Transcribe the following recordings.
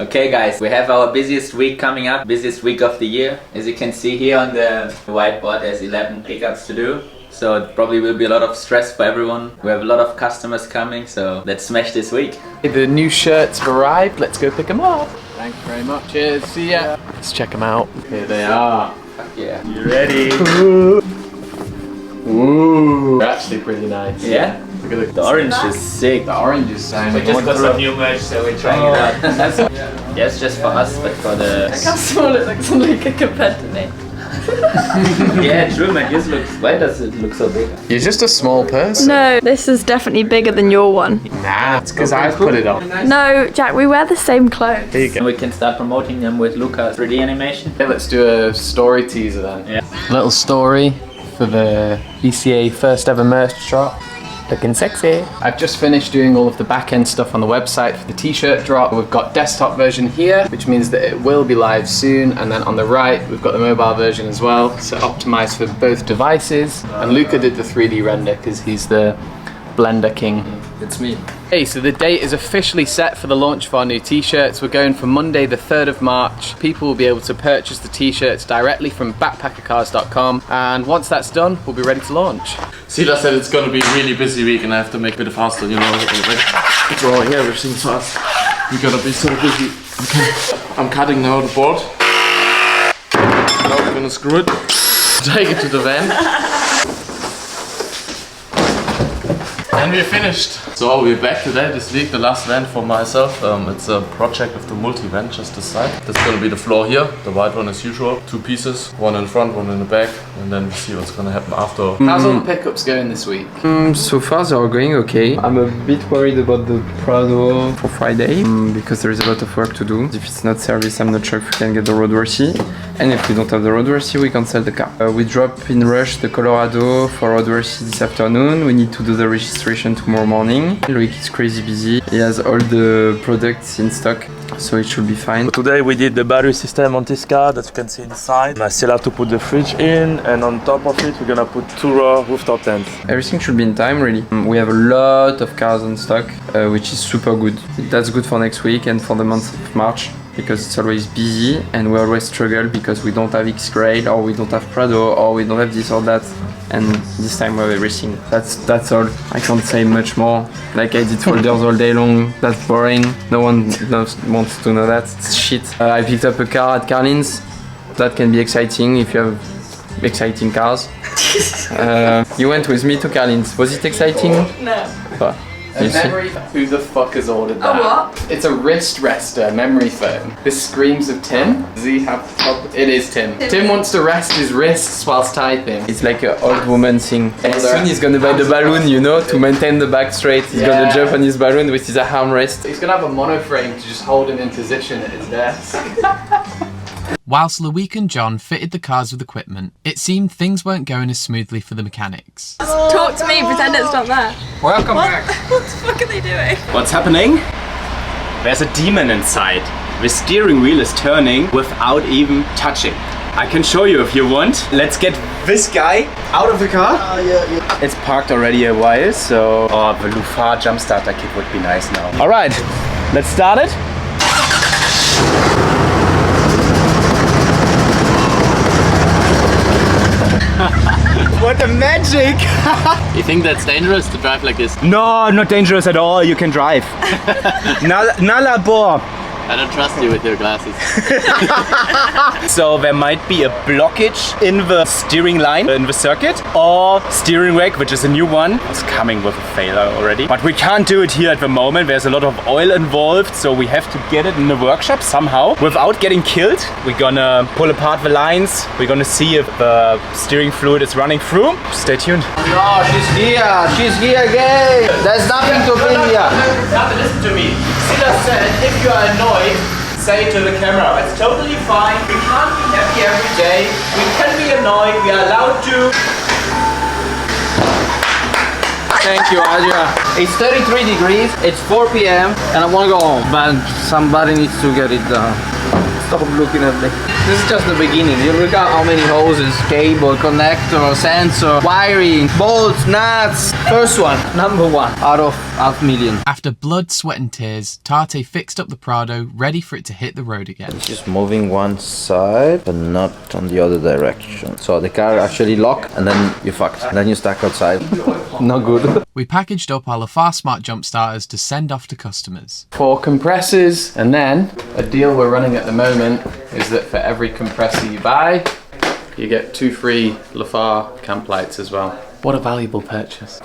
Okay guys, we have our busiest week coming up, busiest week of the year. As you can see here on the whiteboard, there's 11 pickups to do. So it probably will be a lot of stress for everyone. We have a lot of customers coming, so let's smash this week. The new shirts have arrived, let's go pick them up. Thank you very much, cheers, see ya. Let's check them out. Here they are. Yeah. You ready? Ooh. They're actually pretty nice. Yeah? Look at the orange is sick. The orange is sick. We just got some new merch, so we're trying it out. Yes, just for us, but for the... Look how small it looks on Luca compared to me. Yeah, true man, yours looks... Why does it look so big? You're just a small person. No, this is definitely bigger than your one. Nah, it's because I put it on. No, Jack, we wear the same clothes. There you go. And we can start promoting them with Luca's 3D animation. Okay, let's do a story teaser then. Yeah. Little story for the BCA first ever merch drop. Looking sexy. I've just finished doing all of the back end stuff on the website for the t-shirt drop. We've got desktop version here, which means that it will be live soon. And then on the right, we've got the mobile version as well. So optimized for both devices. And Luca did the 3D render because he's the Blender king. It's me. Hey, so the date is officially set for the launch of our new t-shirts. We're going for Monday the 3rd of March. People will be able to purchase the t-shirts directly from backpackercars.com, and once that's done, we'll be ready to launch. Sila said it's gonna be a really busy week and I have to make it faster, you know, like drawing everything fast. We're gonna be so busy. Okay. I'm cutting now the board. Now we're gonna screw it, take it to the van. And we're finished. So we're back today, this week, the last van for myself. It's a project of the multi-van, just this side. That's gonna be the floor here. The white one as usual. 2 pieces, one in front, one in the back. And then we see what's gonna happen after. How's all the pickups going this week? So far they are going okay. I'm a bit worried about the Prado for Friday because there is a lot of work to do. If it's not service, I'm not sure if we can get the roadworthy. And if we don't have the roadworthy, we cancel the car. We drop in rush the Colorado for roadworthy this afternoon. We need to do the registration tomorrow morning. Loic is crazy busy. He has all the products in stock, so it should be fine. Today we did the battery system on this car that you can see inside. I still have to put the fridge in, and on top of it we're gonna put 2 raw rooftop tents. Everything should be in time, really. We have a lot of cars in stock, which is super good. That's good for next week and for the month of March, because it's always busy and we always struggle because we don't have X-Rail or we don't have Prado or we don't have this or that. And this time we have everything. That's all. I can't say much more. Like I did folders all day long. That's boring. No one wants to know that. It's shit. I picked up a car at Carlin's. That can be exciting if you have exciting cars. You went with me to Carlin's. Was it exciting? No. A memory? Who the fuck has ordered that? A what? It's a wrist rester memory foam. This screams of Tim. Does he have It is Tim. Tim wants to rest his wrists whilst typing. It's like an old woman thing. And soon he's gonna buy the balloon, you know, to maintain the back straight. He's gonna jump on his balloon with his armrest. He's gonna have a monoframe to just hold him in position at his desk. Whilst Loic and John fitted the cars with equipment, it seemed things weren't going as smoothly for the mechanics. Talk to me, pretend it's not there. Welcome back. What the fuck are they doing? What's happening? There's a demon inside. The steering wheel is turning without even touching. I can show you if you want. Let's get this guy out of the car. Yeah. It's parked already a while, so the Lufar jump starter kit would be nice now. All right, let's start it. What a magic! You think that's dangerous to drive like this? No, not dangerous at all. You can drive. Nala bor. I don't trust you with your glasses. So there might be a blockage in the steering line, in the circuit, or steering rack, which is a new one. It's coming with a failure already. But we can't do it here at the moment. There's a lot of oil involved, so we have to get it in the workshop somehow without getting killed. We're gonna pull apart the lines. We're gonna see if the steering fluid is running through. Stay tuned. No, she's here. She's here again. There's nothing to bring here. Listen to me. Sila said if you are annoyed, say to the camera. It's totally fine. We can't be happy every day. We can be annoyed. We are allowed to. Thank you, Adria. It's 33 degrees. It's 4 p.m. and I want to go home. But somebody needs to get it done. Stop looking at me. This is just the beginning. You look at how many hoses, cable, connector, sensor, wiring, bolts, nuts. First one, number one, out of 500,000. After blood, sweat and tears, Tate fixed up the Prado, ready for it to hit the road again. Just moving one side, but not on the other direction. So the car actually lock, and then you fucked. And then you stack outside. Not good. We packaged up our LaFar Smart jump starters to send off to customers. 4 compressors, and then a deal we're running at the moment is that for every compressor you buy, you get 2 free LaFar camp lights as well. What a valuable purchase.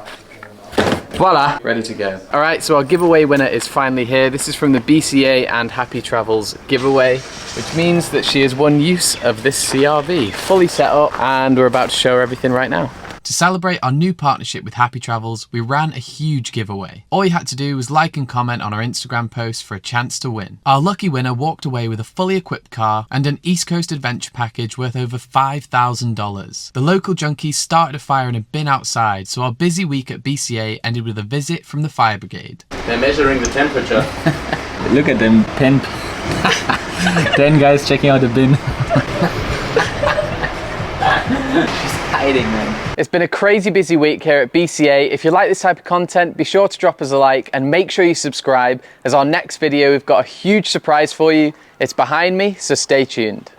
Voila, ready to go. All right, so our giveaway winner is finally here. This is from the BCA and Happy Travels giveaway, which means that she has won use of this CRV, fully set up, and we're about to show her everything right now. To celebrate our new partnership with Happy Travels, we ran a huge giveaway. All you had to do was like and comment on our Instagram post for a chance to win. Our lucky winner walked away with a fully equipped car and an East Coast adventure package worth over $5,000. The local junkies started a fire in a bin outside, so our busy week at BCA ended with a visit from the fire brigade. They're measuring the temperature. Look at them, 10 guys checking out the bin. Hiding, man. It's been a crazy busy week here at BCA. If you like this type of content, be sure to drop us a like and make sure you subscribe, as our next video we've got a huge surprise for you. It's behind me, so stay tuned.